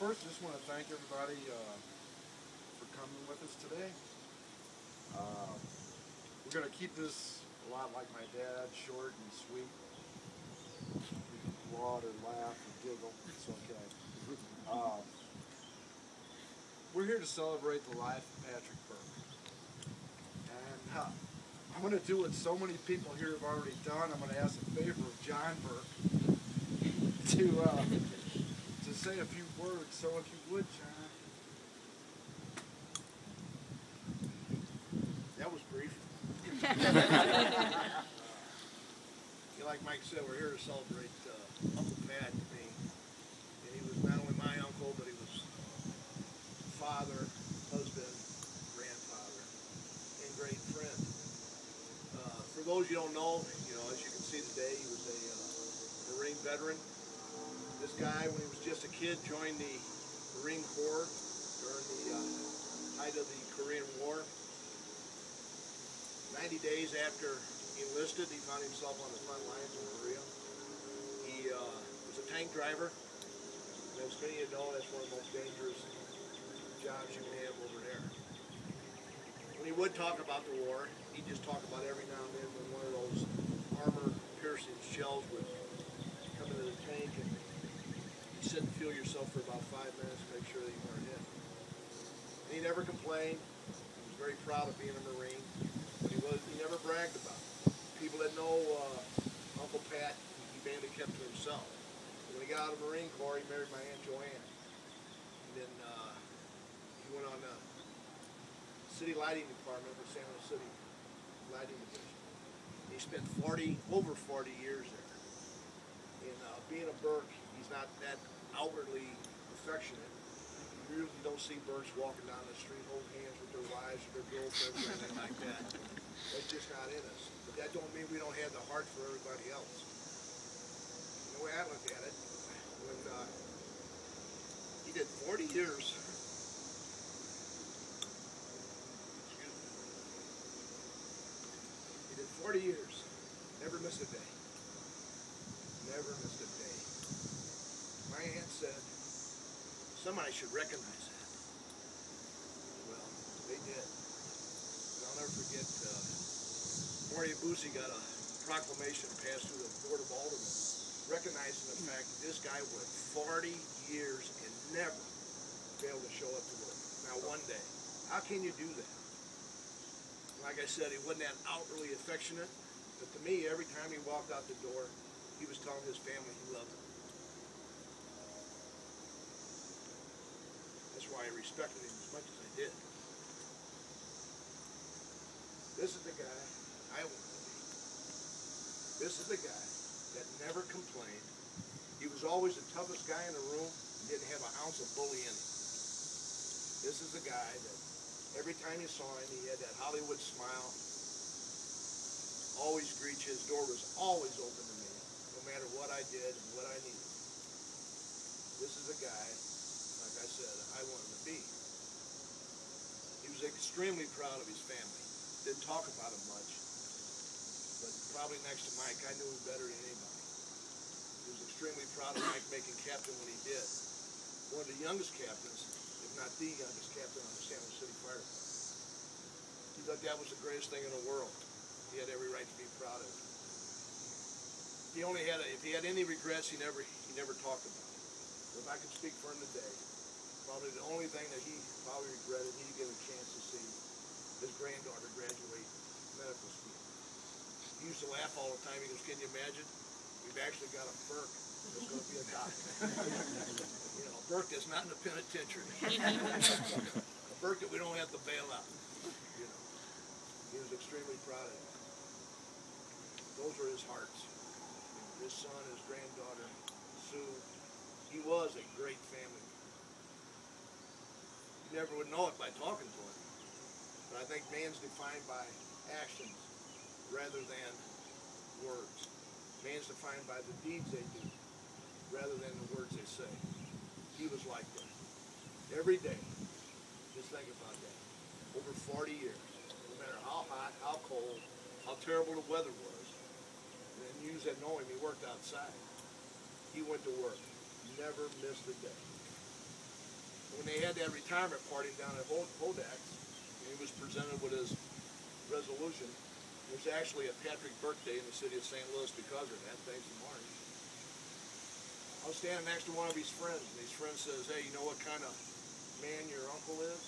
first, I just want to thank everybody for coming with us today. We're going to keep this a lot like my dad, short and sweet. We can applaud or laugh or giggle. It's okay. We're here to celebrate the life of Patrick Burke. And I'm going to do what so many people here have already done. I'm going to ask a favor of John Burke to say a few words. So if you would, John. That was brief. Like Mike said, we're here to celebrate Uncle Pat to me. And he was not only my uncle, but he was father, husband, grandfather, and great friend. For those you don't know, as you can see today, he was a Marine veteran. This guy, when he was just a kid, joined the Marine Corps during the height of the Korean War. 90 days after he enlisted, he found himself on the front lines in Korea. He was a tank driver. And as many of you know, that's one of the most dangerous jobs you can have over there. When he would talk about the war, he'd just talk about every now and then when one of those armor-piercing shells would come into the tank, and you sit and feel yourself for about 5 minutes to make sure that you weren't hit. And he never complained. He was very proud of being a Marine. But he never bragged about it. People that know Uncle Pat, he mainly kept to himself. When he got out of the Marine Corps, he married my Aunt Joanne. And then he went on the City Lighting Department for San Jose City Lighting Division. He spent over 40 years there. And being a Burke, he's not that outwardly affectionate. You usually don't see Burkes walking down the street holding hands with their wives or their girlfriends or anything like that. That's just not in us. But that don't mean we don't have the heart for everybody else. And the way I look at it, when he did 40 years, he did 40 years, never missed a day. Never missed a day. My aunt said, somebody should recognize that. Well, they did. And I'll never forget, Marty Boosie got a proclamation passed through the Board of Aldermen recognizing the fact that this guy went 40 years and never failed to show up to work. Now, one day. How can you do that? Like I said, he wasn't that outwardly affectionate, but to me, every time he walked out the door, he was telling his family he loved them. That's why I respected him as much as I did. This is the guy I wanted to be. This is the guy that never complained. He was always the toughest guy in the room and didn't have an ounce of bully in him. This is the guy that every time you saw him, he had that Hollywood smile. Always greet you. His door was always open to me, no matter what I did and what I needed. This is the guy, like I said, I wanted to be. He was extremely proud of his family. Didn't talk about him much, but probably next to Mike, I knew him better than anybody. He was extremely proud of Mike making captain when he did. One of the youngest captains, if not the youngest captain on the San Jose City Fire Department. He thought that was the greatest thing in the world. He had every right to be proud of it. If he had any regrets, he never talked about it. But if I could speak for him today, probably the only thing that he probably regretted, he didn't get a chance to see his granddaughter graduate medical school. He used to laugh all the time. He goes, can you imagine? We've actually got a Burke that's going to be a doctor. A Burke that's not in the penitentiary. A Burke that we don't have to bail out. He was extremely proud of it. Those were his hearts. His son, his granddaughter, Sue. He was a great family man. You never would know it by talking to him. But I think man's defined by actions rather than words. Man's defined by the deeds they do rather than the words they say. He was like that. Every day, just think about that. Over 40 years, no matter how hot, how cold, how terrible the weather was, and then you that know him, he worked outside. He went to work. Never missed a day. when they had that retirement party down at Hodax, and he was presented with his resolution, there's actually a Patrick Burke Day in the city of St. Louis because of that, thanks to Marty. I was standing next to one of his friends, and his friend says, hey, you know what kind of man your uncle is?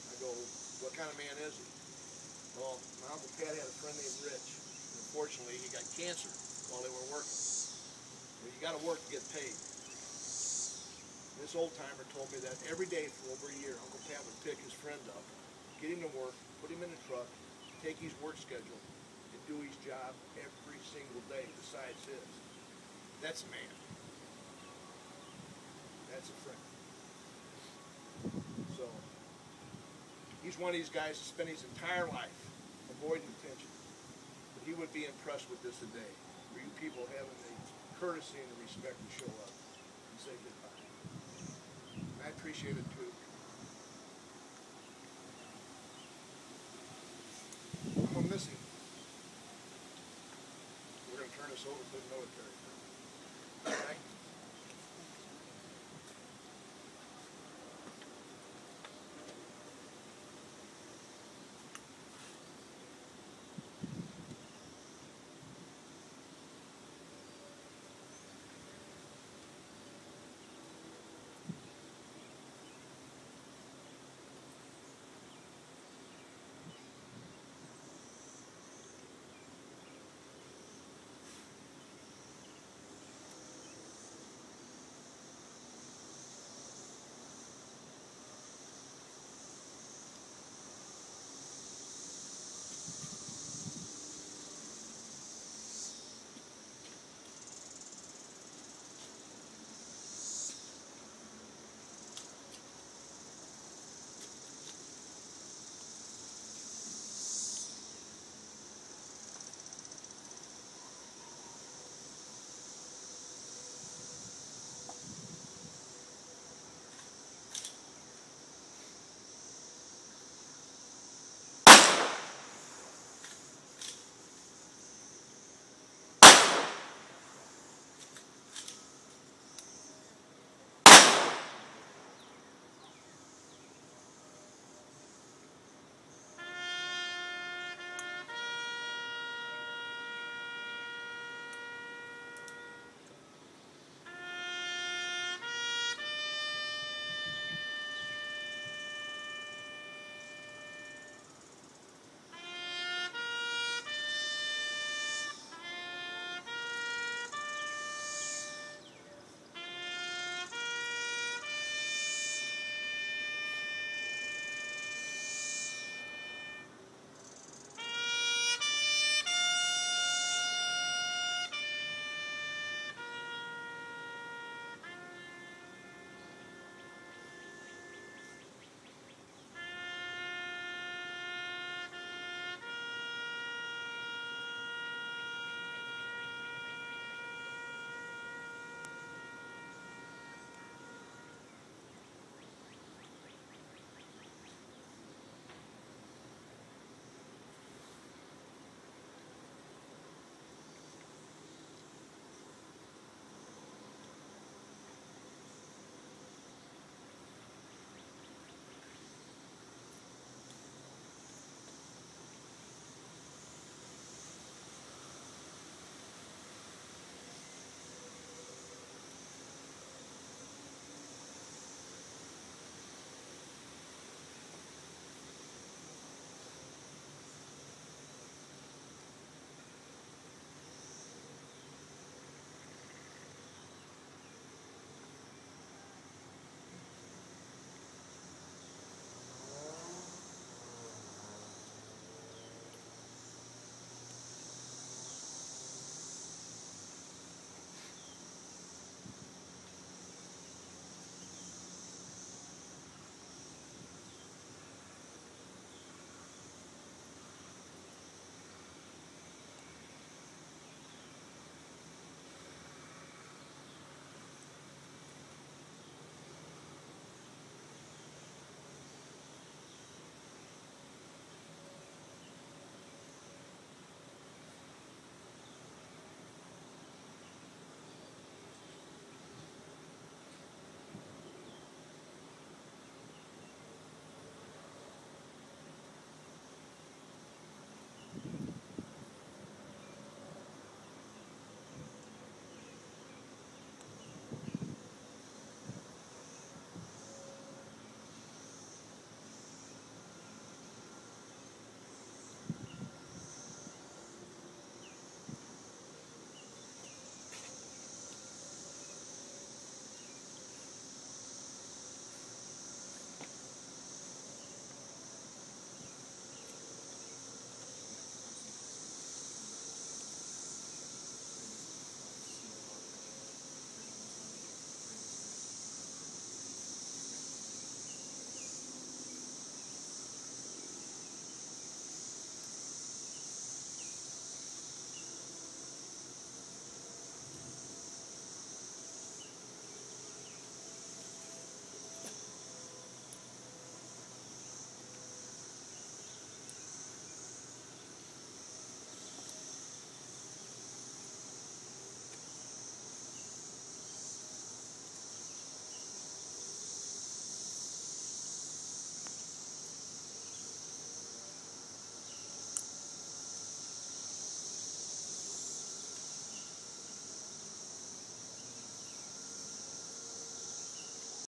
I go, what kind of man is he? Well, my Uncle Pat had a friend named Rich. And unfortunately, he got cancer while they were working. Well, you got to work to get paid. This old timer told me that every day for over a year, Uncle Pat would pick his friend up, get him to work, put him in the truck, take his work schedule, and do his job every single day besides his. That's a man. That's a friend. So, he's one of these guys that spent his entire life avoiding attention. But he would be impressed with this today, for you people having the courtesy and the respect to show up and say goodbye. And I appreciate it too. I'm gonna miss him. We're gonna turn this over to the military.